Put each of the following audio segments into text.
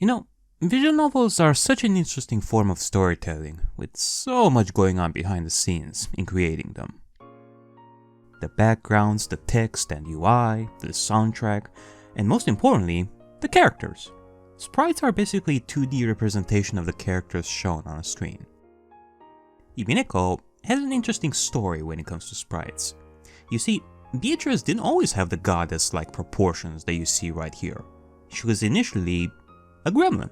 You know, visual novels are such an interesting form of storytelling, with so much going on behind the scenes in creating them. The backgrounds, the text and UI, the soundtrack, and most importantly, the characters. Sprites are basically 2D representation of the characters shown on a screen. Umineko has an interesting story when it comes to sprites. You see, Beatrice didn't always have the goddess-like proportions that you see right here. She was initially a gremlin.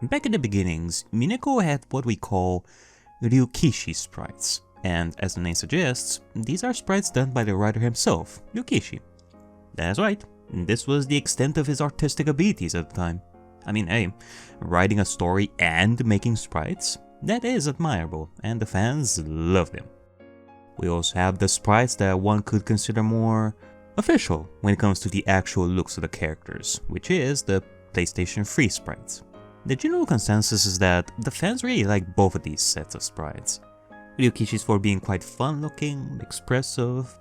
Back in the beginnings, Umineko had what we call Ryukishi sprites, and as the name suggests, these are sprites done by the writer himself, Ryukishi. That's right, this was the extent of his artistic abilities at the time. I mean, hey, writing a story and making sprites, that is admirable, and the fans loved him. We also have the sprites that one could consider more official when it comes to the actual looks of the characters, which is the PlayStation 3 sprites. The general consensus is that the fans really like both of these sets of sprites. Ryukishi's for being quite fun looking, expressive,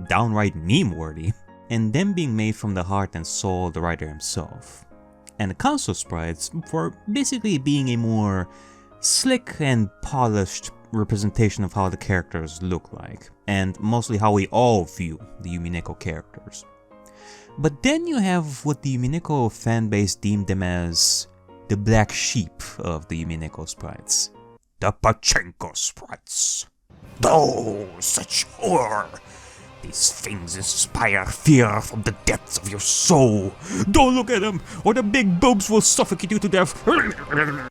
downright meme-worthy, and them being made from the heart and soul of the writer himself. And the console sprites for basically being a more slick and polished representation of how the characters look like, and mostly how we all view the Umineko characters. But then you have what the Umineko fanbase deemed them as the black sheep of the Umineko sprites. The Pachinko Sprites. Oh, such horror! These things inspire fear from the depths of your soul. Don't look at them, or the big boobs will suffocate you to death.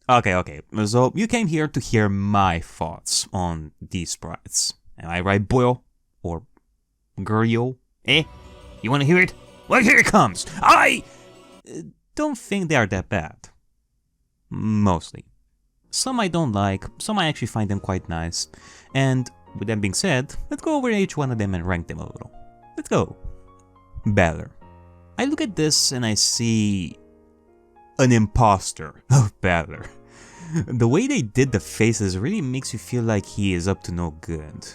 Okay, so you came here to hear my thoughts on these sprites. Am I right, boyo? Or girl? Eh? You wanna hear it? Well, here it comes. I don't think they are that bad. Mostly. Some I don't like, some I actually find them quite nice, and with that being said, let's go over each one of them and rank them a little. Let's go. Balor. I look at this and I see an imposter of Balor. The way they did the faces really makes you feel like he is up to no good.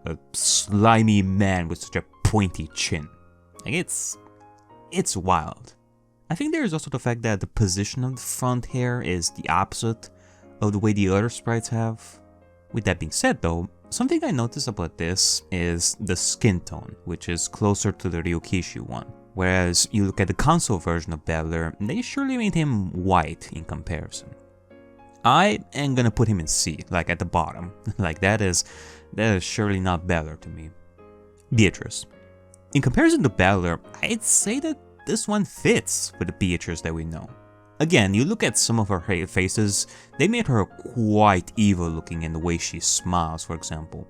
A slimy man with such a pointy chin. Like it's wild. I think there is also the fact that the position of the front hair is the opposite of the way the other sprites have. With that being said though, something I noticed about this is the skin tone, which is closer to the Ryukishi one. Whereas you look at the console version of Balor, they surely made him white in comparison. I am gonna put him in C, like at the bottom. Like that is surely not Balor to me. Beatrice. In comparison to Balor, I'd say that this one fits with the Beatrice that we know. Again, you look at some of her faces, they made her quite evil looking in the way she smiles, for example.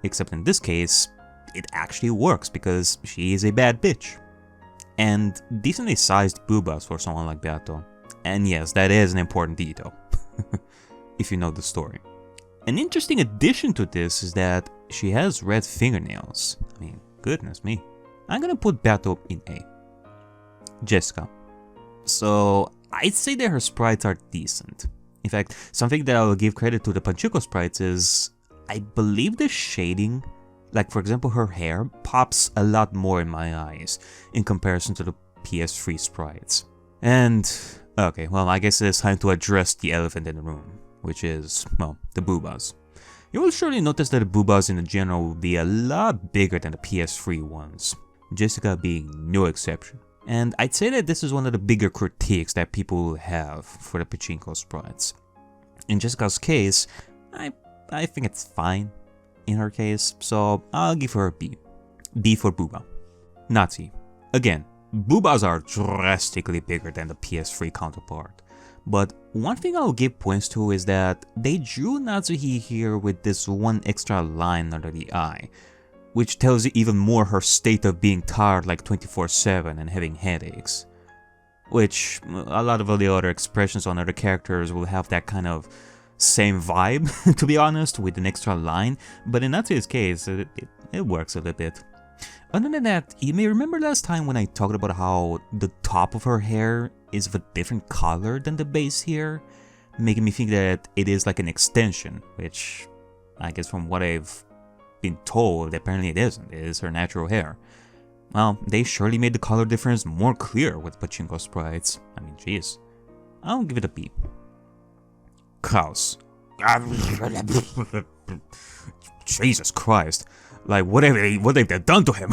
Except in this case, it actually works because she is a bad bitch. And decently sized boobas for someone like that though. And yes, that is an important detail, if you know the story. An interesting addition to this is that she has red fingernails. I mean, goodness me. I'm gonna put Bato in A. Jessica. So, I'd say that her sprites are decent. In fact, something that I will give credit to the Pachinko sprites is, I believe the shading, like for example her hair, pops a lot more in my eyes in comparison to the PS3 sprites. And, okay, well I guess it's time to address the elephant in the room, which is, well, the boobas. You will surely notice that the boobas in general will be a lot bigger than the PS3 ones, Jessica being no exception. And I'd say that this is one of the bigger critiques that people have for the Pachinko sprites. In Jessica's case, I think it's fine in her case, so I'll give her a B. B for Booba. Natsu. Again, boobas are drastically bigger than the PS3 counterpart. But one thing I'll give points to is that they drew Natsuhi here with this one extra line under the eye, which tells you even more her state of being tired like 24/7 and having headaches. Which, a lot of the other expressions on other characters will have that kind of same vibe, to be honest, with an extra line, but in Natsu's case, it works a little bit. Other than that, you may remember last time when I talked about how the top of her hair is of a different color than the base here, making me think that it is like an extension, which I guess from what I've been told, apparently it isn't. It is her natural hair. Well, they surely made the color difference more clear with Pachinko sprites. I mean, jeez. I'll give it a B. Klaus. Jesus Christ. Like, what have they done to him?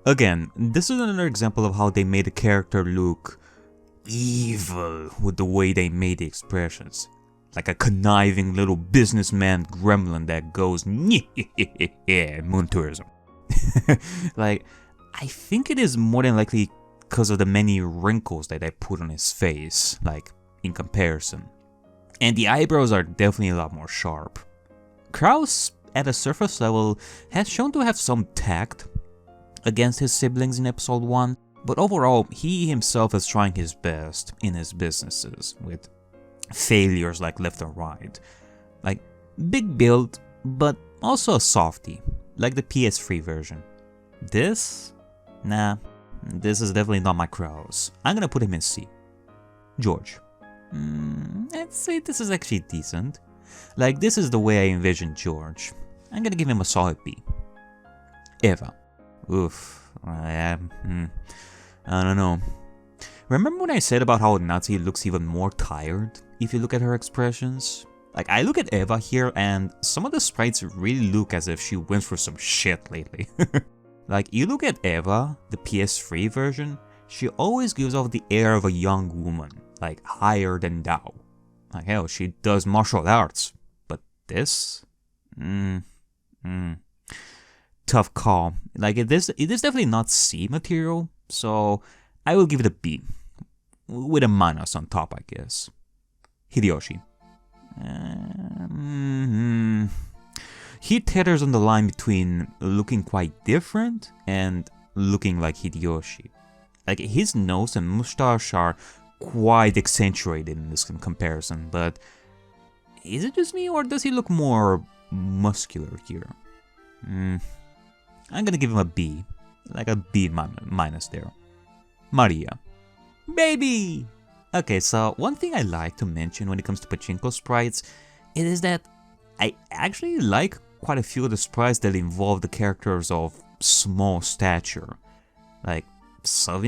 Again, this is another example of how they made the character look evil with the way they made the expressions. Like a conniving little businessman gremlin that goes, yeah, moon tourism. Like, I think it is more than likely because of the many wrinkles that I put on his face, like, in comparison. And the eyebrows are definitely a lot more sharp. Kraus, at a surface level, has shown to have some tact against his siblings in episode 1, but overall, he himself is trying his best in his businesses, with failures like left and right. Like, big build, but also a softie, like the PS3 version. This? Nah, this is definitely not my Kraus. I'm gonna put him in C. George. I'd say this is actually decent. Like, this is the way I envision George. I'm gonna give him a solid B. Eva. Oof. I don't know. Remember when I said about how Natsuki looks even more tired if you look at her expressions? Like, I look at Eva here and some of the sprites really look as if she went through some shit lately. Like, you look at Eva, the PS3 version, she always gives off the air of a young woman, like higher than thou. Like, hell, she does martial arts, but this? Tough call. Like, it is definitely not C material, so I will give it a B, with a minus on top, I guess. Hideyoshi. He tethers on the line between looking quite different and looking like Hideyoshi. Like, his nose and mustache are quite accentuated in this comparison, but is it just me or does he look more muscular here? I'm gonna give him a B, like a B minus there. Maria. Baby! Okay, so one thing I like to mention when it comes to Pachinko sprites, it is that I actually like quite a few of the sprites that involve the characters of small stature. Like, some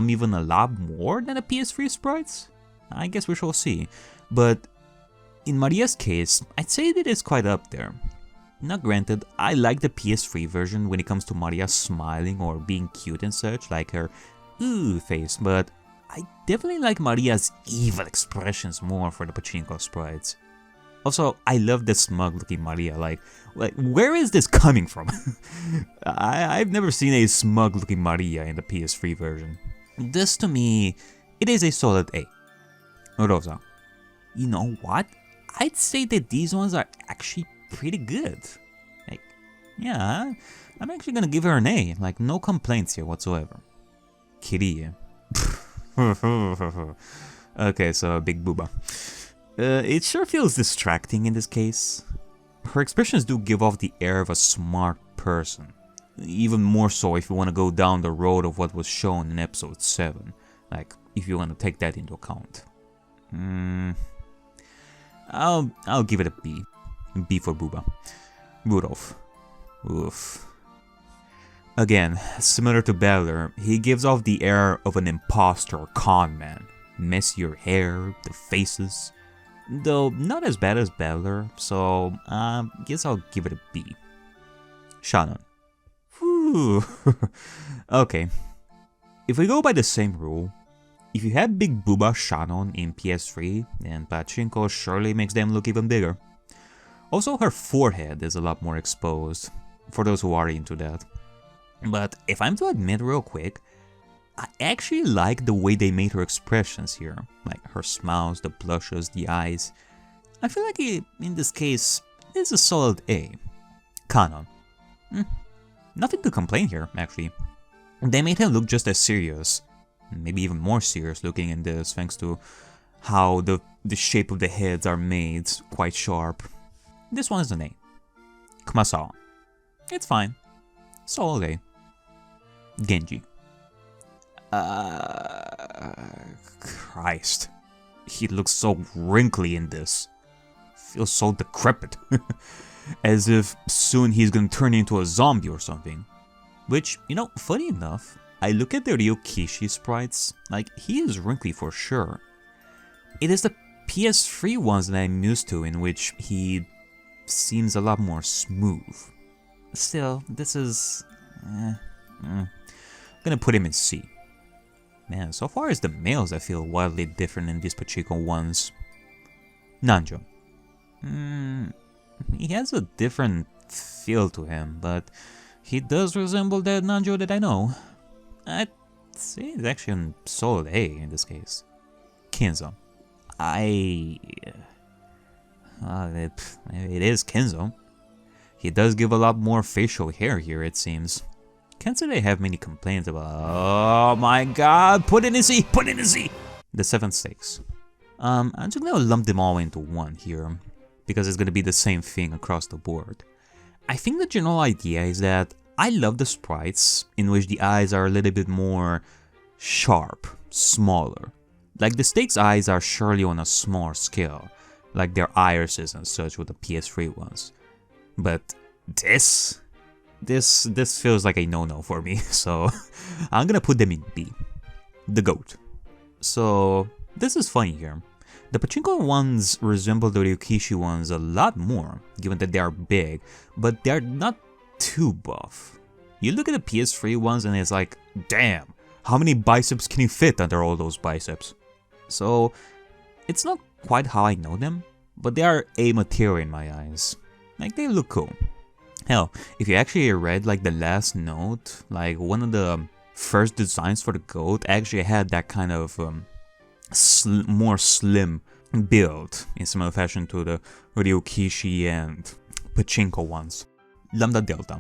even a lot more than the PS3 sprites? I guess we shall see. But in Maria's case, I'd say that it's quite up there. Now granted, I like the PS3 version when it comes to Maria smiling or being cute and such, like her ooh face, but I definitely like Maria's evil expressions more for the Pachinko sprites. Also, I love the smug looking Maria, like where is this coming from? I've never seen a smug looking Maria in the PS3 version. This to me, it is a solid A. Rosa. You know what? I'd say that these ones are actually pretty good. Like, yeah, I'm actually gonna give her an A, like no complaints here whatsoever. Kirie. Okay, so Big Booba. It sure feels distracting in this case. Her expressions do give off the air of a smart person. Even more so if you want to go down the road of what was shown in episode 7. Like, if you want to take that into account. I'll give it a B. B for Booba. Rudolph. Oof. Again, similar to Beller, he gives off the air of an imposter con man. Messier hair, the faces. Though not as bad as Beller, so guess I'll give it a B. Shannon. Whew. Okay. If we go by the same rule, if you have Big Booba Shannon in PS3, then Pachinko surely makes them look even bigger. Also, her forehead is a lot more exposed, for those who are into that. But if I'm to admit real quick, I actually like the way they made her expressions here, like her smiles, the blushes, the eyes. I feel like in this case, it's a solid A. Kanon. Nothing to complain here, actually. They made him look just as serious, maybe even more serious looking in this, thanks to how the shape of the heads are made quite sharp. This one is an A. Kumasawa. It's fine. Solid A. Genji. Christ. He looks so wrinkly in this. Feels so decrepit. As if soon he's gonna turn into a zombie or something. Which, you know, funny enough, I look at the Ryukishi sprites, like, he is wrinkly for sure. It is the PS3 ones that I'm used to, in which he seems a lot more smooth. Still, this is... I'm gonna put him in C. Man, so far as the males, I feel wildly different in these Pachinko ones. Nanjo. He has a different feel to him, but he does resemble that Nanjo that I know. I'd say it's actually a solid A in this case. Kenzo. It is Kenzo. He does give a lot more facial hair here, it seems. Can't say I have many complaints about. Oh my god, put in a Z, put in a Z! The 7 stakes. I'm just gonna lump them all into one here, because it's gonna be the same thing across the board. I think the general idea is that I love the sprites in which the eyes are a little bit more sharp, smaller. Like the stakes eyes are surely on a smaller scale, like their irises and such with the PS3 ones. But this feels like a no-no for me, so I'm gonna put them in B. The GOAT. So this is funny here. The Pachinko ones resemble the Ariakey ones a lot more, given that they are big, but they're not too buff. You look at the PS3 ones and it's like, damn, how many biceps can you fit under all those biceps? So it's not quite how I know them, but they are A material in my eyes. Like, they look cool. Hell, if you actually read like the last note, like one of the first designs for the GOAT actually had that kind of more slim build in similar fashion to the Ariakey and Pachinko ones. Lambda Delta.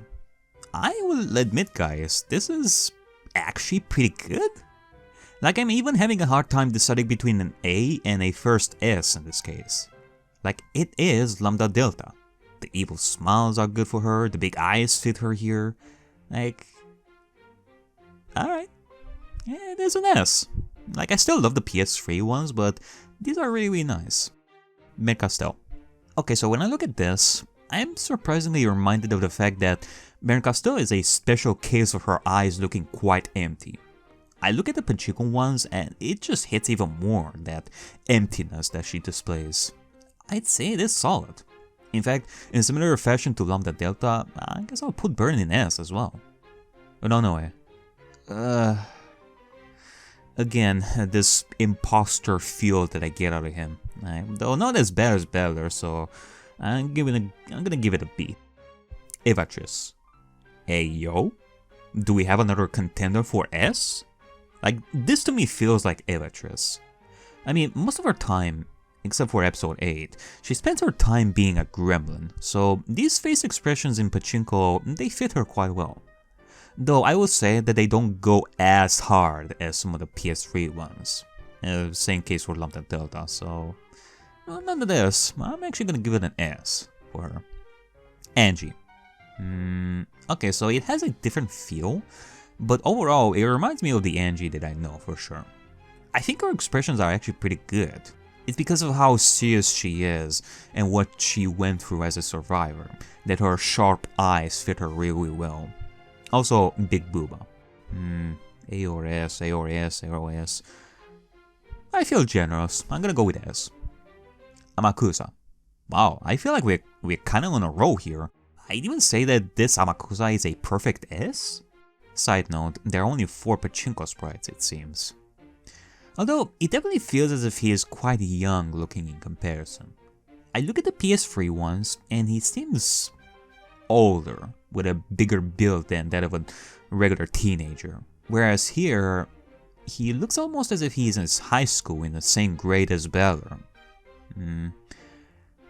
I will admit, guys, this is actually pretty good. Like, I'm even having a hard time deciding between an A and a first S in this case. Like, it is Lambda Delta. The evil smiles are good for her, the big eyes fit her here. Like, alright. Yeah, there's an S. Like, I still love the PS3 ones, but these are really, really nice. Mercastel. Okay, so when I look at this, I'm surprisingly reminded of the fact that Mercastel is a special case of her eyes looking quite empty. I look at the Pachinko ones and it just hits even more, that emptiness that she displays. I'd say it is solid. In fact, in a similar fashion to Lambda Delta, I guess I'll put Burn in S as well. But no way. Again, this imposter feel that I get out of him. Though not as bad as Beller, so I'm gonna give it a B. Evatris. Hey yo? Do we have another contender for S? Like, this to me feels like Evatris. I mean, most of her time, except for episode 8, she spends her time being a gremlin, so these face expressions in Pachinko, they fit her quite well. Though I will say that they don't go as hard as some of the PS3 ones. Same case for Lambda Delta, so nonetheless, I'm actually gonna give it an S for her. Angie. Okay, so it has a different feel, but overall, it reminds me of the Angie that I know for sure. I think her expressions are actually pretty good. It's because of how serious she is and what she went through as a survivor, that her sharp eyes fit her really well. Also, Big Booba. A or S, A or S, A or S. I feel generous. I'm gonna go with S. Amakusa. Wow, I feel like we're kinda on a roll here. I'd even say that this Amakusa is a perfect S? Side note, there are only 4 Pachinko sprites, it seems. Although, it definitely feels as if he is quite young looking in comparison. I look at the PS3 ones, and he seems older, with a bigger build than that of a regular teenager. Whereas here, he looks almost as if he's in high school in the same grade as Beller.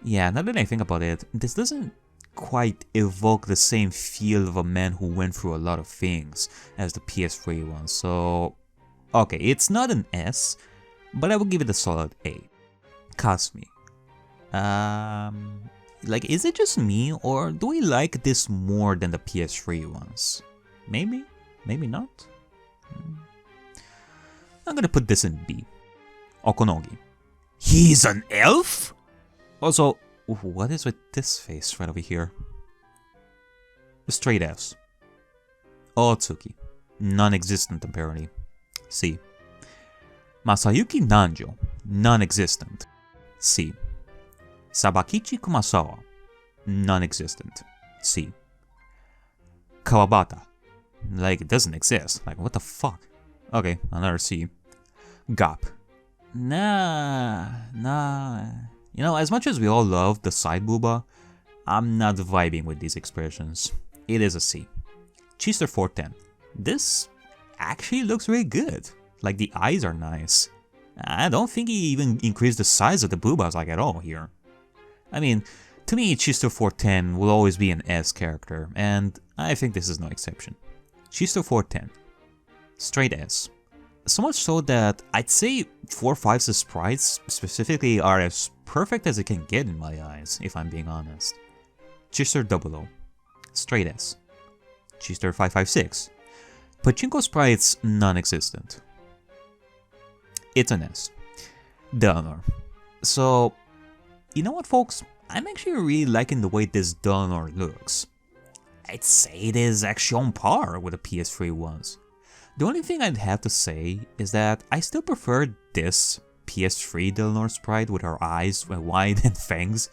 Yeah, now that I think about it, this doesn't quite evoke the same feel of a man who went through a lot of things as the PS3 one, so okay, it's not an S, but I will give it a solid A. Kasumi. Like, is it just me, or do we like this more than the PS3 ones? Maybe? Maybe not? I'm gonna put this in B. Okonogi. He's an elf? Also, what is with this face right over here? Straight Fs. Otsuki. Non-existent apparently. C. Masayuki Nanjo. non-existent. C. Sabakichi Kumasawa, non-existent. C. Kawabata, like it doesn't exist, like what the fuck. Okay, another C. Gap. Nah. You know, as much as we all love the side booba, I'm not vibing with these expressions. It is a C. Chister 410. This actually looks really good. Like the eyes are nice. I don't think he even increased the size of the boobas like at all here. I mean, to me, Chisto 410 will always be an S character, and I think this is no exception. Chisto 410. Straight S. So much so that I'd say 4/5's sprites specifically are as perfect as it can get in my eyes, if I'm being honest. Chister 00. Straight S. Chister 556. Pachinko Sprites non-existent. It's an S. Donor. So, you know what folks? I'm actually really liking the way this Donor looks. I'd say it is actually on par with the PS3 ones. The only thing I'd have to say is that I still prefer this PS3 Donor sprite with her eyes wide and fangs,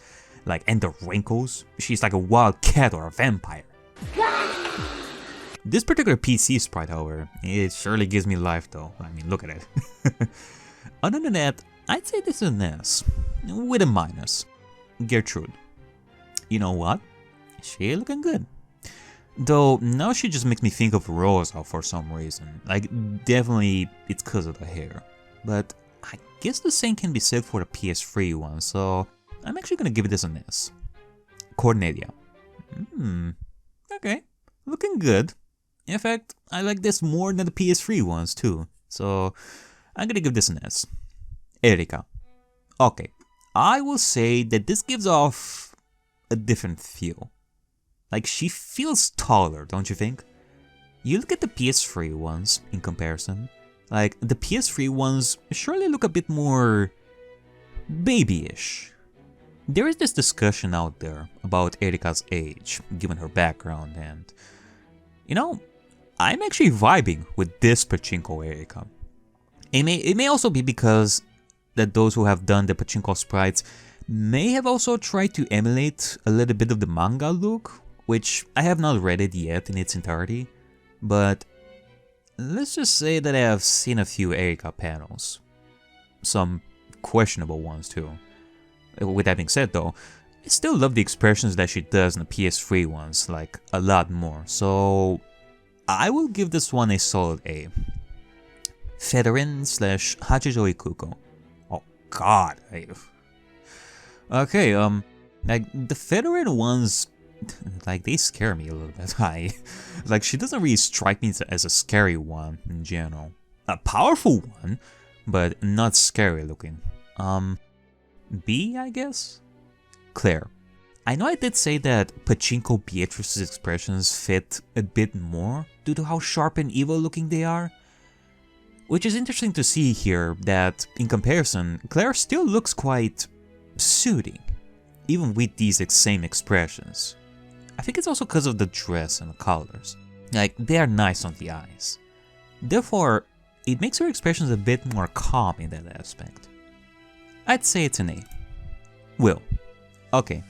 and the wrinkles. She's like a wild cat or a vampire. This particular PC sprite, however, it surely gives me life though. I mean, look at it. Other than that, I'd say this is an S, with a minus. Gertrude. You know what? She looking good. Though, now she just makes me think of Rosa for some reason. Definitely it's cause of the hair. But I guess the same can be said for the PS3 one, so I'm actually gonna give this an S. Cornelia. Okay. Looking good. In fact, I like this more than the PS3 ones too, so I'm gonna give this an S. Erika. Okay, I will say that this gives off a different feel. She feels taller, don't you think? You look at the PS3 ones in comparison, the PS3 ones surely look a bit more babyish. There is this discussion out there about Erika's age, given her background, and you know, I'm actually vibing with this Pachinko Erika. It may also be because that those who have done the Pachinko sprites may have also tried to emulate a little bit of the manga look, which I have not read it yet in its entirety, but let's just say that I have seen a few Erika panels. Some questionable ones too. With that being said though, I still love the expressions that she does in the PS3 ones, a lot more, so I will give this one a solid A. Federin / Hachijoi Kuko. Oh god. Okay, the Federin ones, they scare me a little bit. She doesn't really strike me as a scary one in general. A powerful one, but not scary looking. B, I guess? Claire. I know I did say that Pachinko Beatrice's expressions fit a bit more due to how sharp and evil looking they are. Which is interesting to see here that, in comparison, Claire still looks quite soothing, even with these same expressions. I think it's also because of the dress and the colors. They are nice on the eyes. Therefore, it makes her expressions a bit more calm in that aspect. I'd say it's an A. Will. Okay,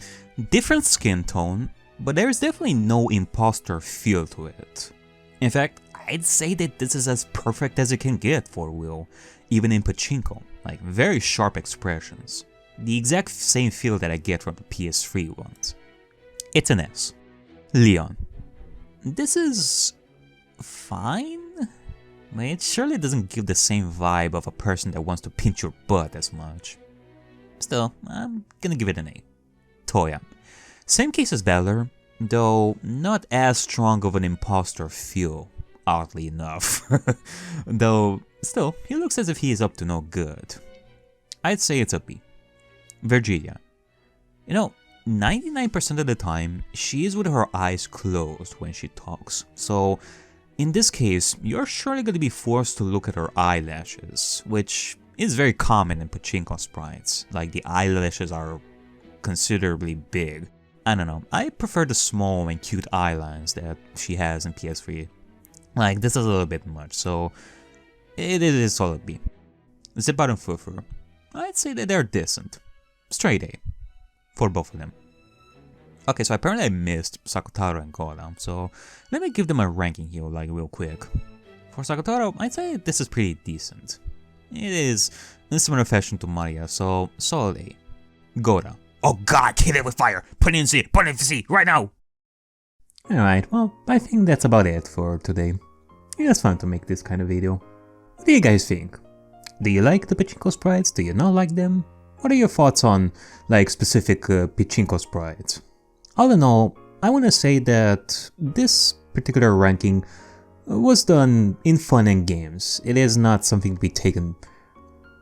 different skin tone, but there's definitely no imposter feel to it. In fact, I'd say that this is as perfect as it can get for Will, even in Pachinko, very sharp expressions. The exact same feel that I get from the PS3 ones. It's an S. Leon. This is fine? It surely doesn't give the same vibe of a person that wants to pinch your butt as much. Still, I'm gonna give it an A. Toya. Same case as Valor, though not as strong of an imposter feel, oddly enough. Though, still, he looks as if he is up to no good. I'd say it's a B. Virginia. 99% of the time, she is with her eyes closed when she talks, so in this case, you're surely going to be forced to look at her eyelashes, which is very common in Pachinko sprites. The eyelashes are considerably big. I don't know, I prefer the small and cute eyelines that she has in PS3. This is a little bit much, so it is solid B. Zip out and Furfur. I'd say that they're decent. Straight A. For both of them. Okay, so apparently I missed Sakutaro and Gora, so let me give them a ranking here, like, real quick. For Sakutaro, I'd say this is pretty decent. It is in similar fashion to Maria, so solid A. Gora. Oh god, kill it with fire! Put it in C! Put it in C! Right now! Alright, well, I think that's about it for today. It was fun to make this kind of video. What do you guys think? Do you like the Pachinko sprites? Do you not like them? What are your thoughts on, like, specific Pachinko sprites? All in all, I want to say that this particular ranking was done in fun and games. It is not something to be taken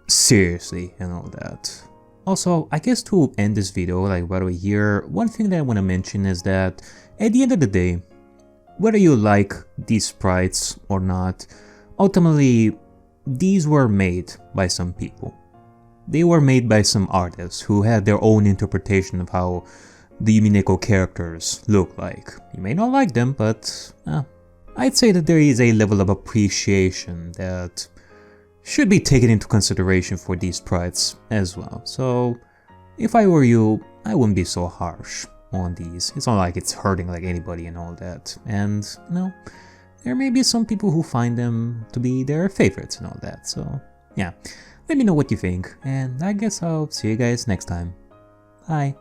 seriously and all that. Also, I guess to end this video, like right over here, one thing that I want to mention is that at the end of the day, whether you like these sprites or not, ultimately, these were made by some people. They were made by some artists who had their own interpretation of how the Umineko characters look like. You may not like them, but I'd say that there is a level of appreciation that should be taken into consideration for these sprites as well. So if I were you, I wouldn't be so harsh on these. It's not like it's hurting like anybody and all that. And you know, there may be some people who find them to be their favorites and all that. So yeah, let me know what you think, and I guess I'll see you guys next time. Bye.